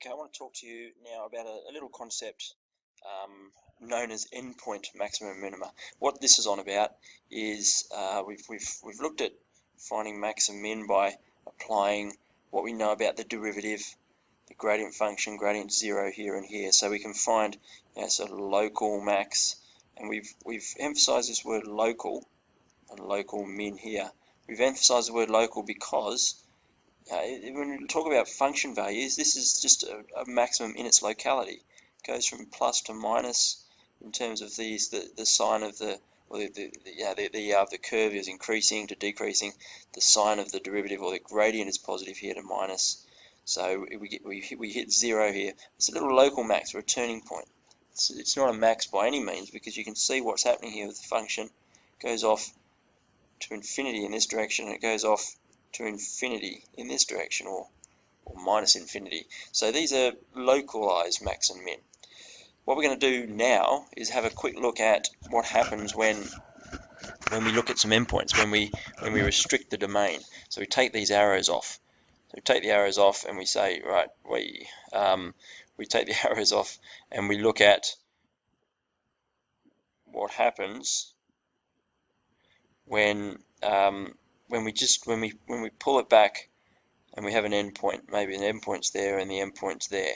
Okay, I want to talk to you now about a little concept known as endpoint maximum and minima. What this is on about is we've looked at finding max and min by applying what we know about the derivative, the gradient function, gradient 0 here and here, so we can find sort of local max, and we've emphasized this word local and local min here. We've emphasized the word local because when we talk about function values, this is just a maximum in its locality. It goes from plus to minus in terms of the sign of the curve is increasing to decreasing. The sign of the derivative or the gradient is positive here to minus. So we hit 0 here. It's a little local max or a turning point. It's not a max by any means, because you can see what's happening here with the function. It goes off to infinity in this direction, and it goes off to infinity in this direction, or minus infinity. So these are localized max and min. What we're going to do now is have a quick look at what happens when we look at some endpoints, when we restrict the domain. So we take these arrows off. So we take the arrows off and we say, right, we take the arrows off and we look at what happens when we pull it back and we have an endpoint. Maybe an endpoint's there and the endpoint's there.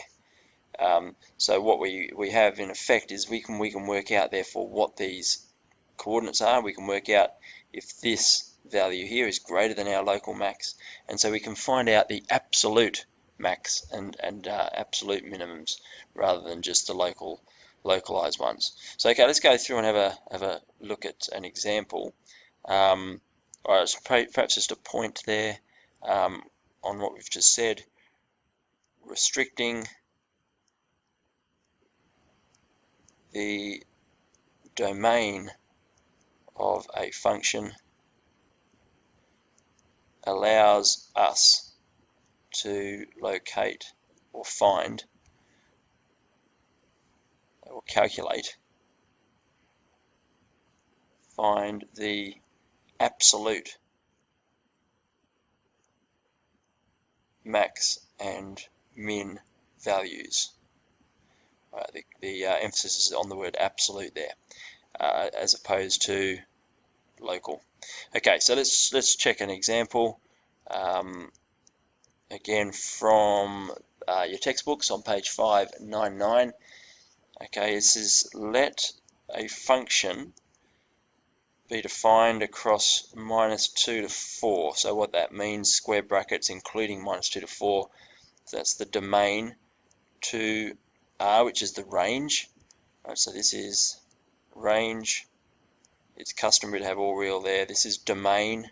So what we have in effect is we can work out therefore what these coordinates are. We can work out if this value here is greater than our local max, and so we can find out the absolute max and absolute minimums rather than just the localized ones. So okay, let's go through and have a look at an example. Alright, perhaps just a point there on what we've just said. Restricting the domain of a function allows us to locate or find or find the absolute max and min values. The emphasis is on the word absolute there, as opposed to local. Okay, so let's check an example. Again, from your textbooks on page 599. Okay, this is let a function be defined across -2 to 4. So what that means, square brackets including -2 to 4. So that's the domain to R, which is the range. Right, so this is range. It's customary to have all real there. This is domain.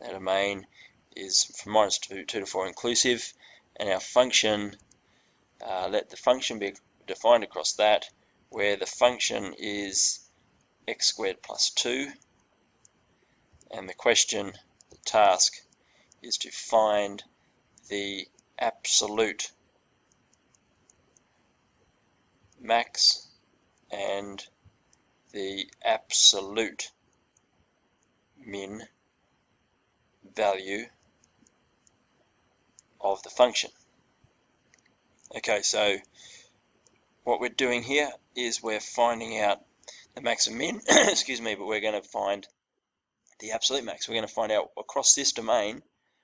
Our domain is from -2 to 4 inclusive, and our function, let the function be defined across that, where the function is x squared plus 2, and the question, the task, is to find the absolute max and the absolute min value of the function. Okay, so what we're doing here is we're finding out the max and min, excuse me, but we're going to find the absolute max. We're going to find out across this domain,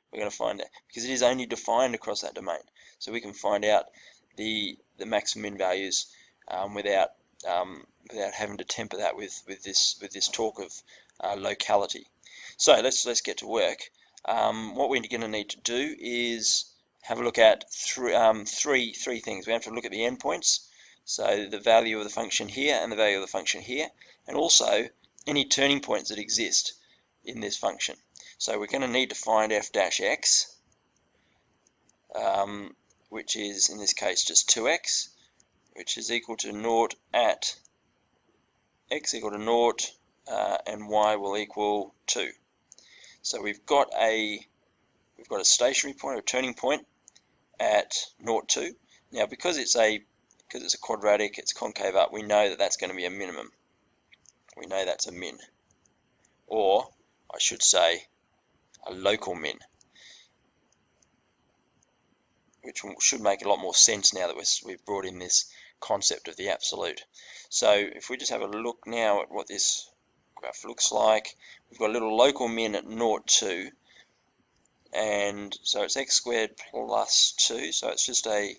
we're going to find it, because it is only defined across that domain. So we can find out the max and min values without having to temper that with this talk of locality. So let's get to work. What we're going to need to do is have a look at three things. We have to look at the endpoints, so the value of the function here and the value of the function here, and also any turning points that exist in this function. So we're going to need to find f dash x, which is in this case just 2x, which is equal to 0 at x equal to 0 and y will equal 2. So we've got a stationary point, or a turning point at 0, 2. Now because it's a quadratic, it's concave up, we know that that's going to be a minimum. We know that's a min, or I should say a local min. which should make a lot more sense now that we've brought in this concept of the absolute. So if we just have a look now at what this graph looks like, we've got a little local min at 0, 2, and so it's x squared plus 2, so it's just a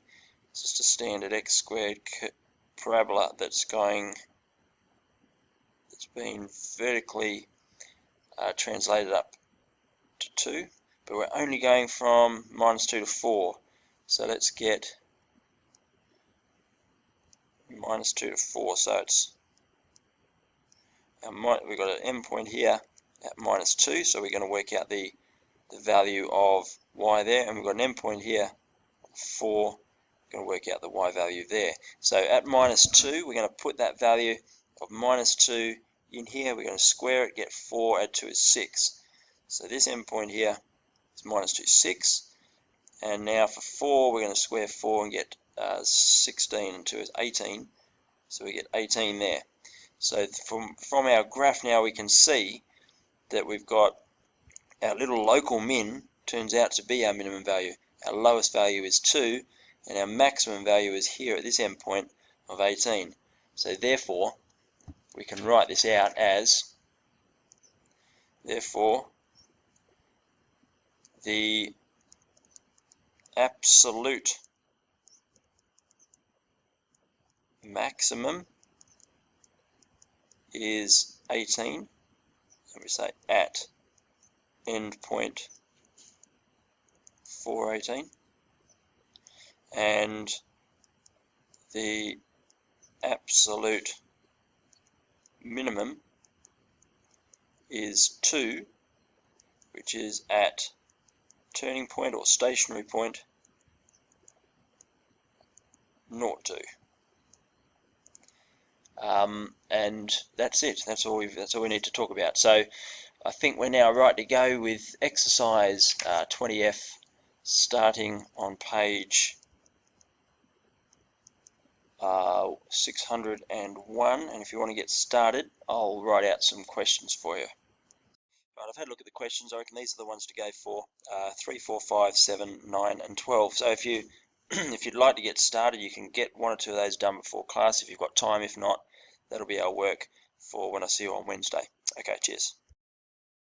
standard x squared parabola that's been vertically translated up to 2, but we're only going from -2 to 4. So let's get -2 to 4. So it's we've got an endpoint here at -2. So we're going to work out the value of y there, and we've got an endpoint here 4. We're going to work out the y value there. So at -2, we're going to put that value of -2 in here. We're going to square it, get 4, add 2 is 6. So this endpoint here is -2, 6. And now for 4, we're going to square 4 and get 16, and 2 is 18. So we get 18 there. So from our graph now, we can see that we've got our little local min turns out to be our minimum value. Our lowest value is 2, and our maximum value is here at this endpoint of 18. So therefore, we can write this out as, therefore, the absolute maximum is 18, and we say at endpoint 418, and the absolute minimum is 2, which is at turning point or stationary point 0, 2. And that's it. That's all we need to talk about. So I think we're now right to go with exercise 20F, starting on page 601. And if you want to get started, I'll write out some questions for you. Right, I've had a look at the questions. I reckon these are the ones to go for: 3, 4, 5, 7, 9, and 12. So if you if you'd like to get started, you can get 1 or 2 of those done before class if you've got time. If not, that'll be our work for when I see you on Wednesday. Okay, cheers.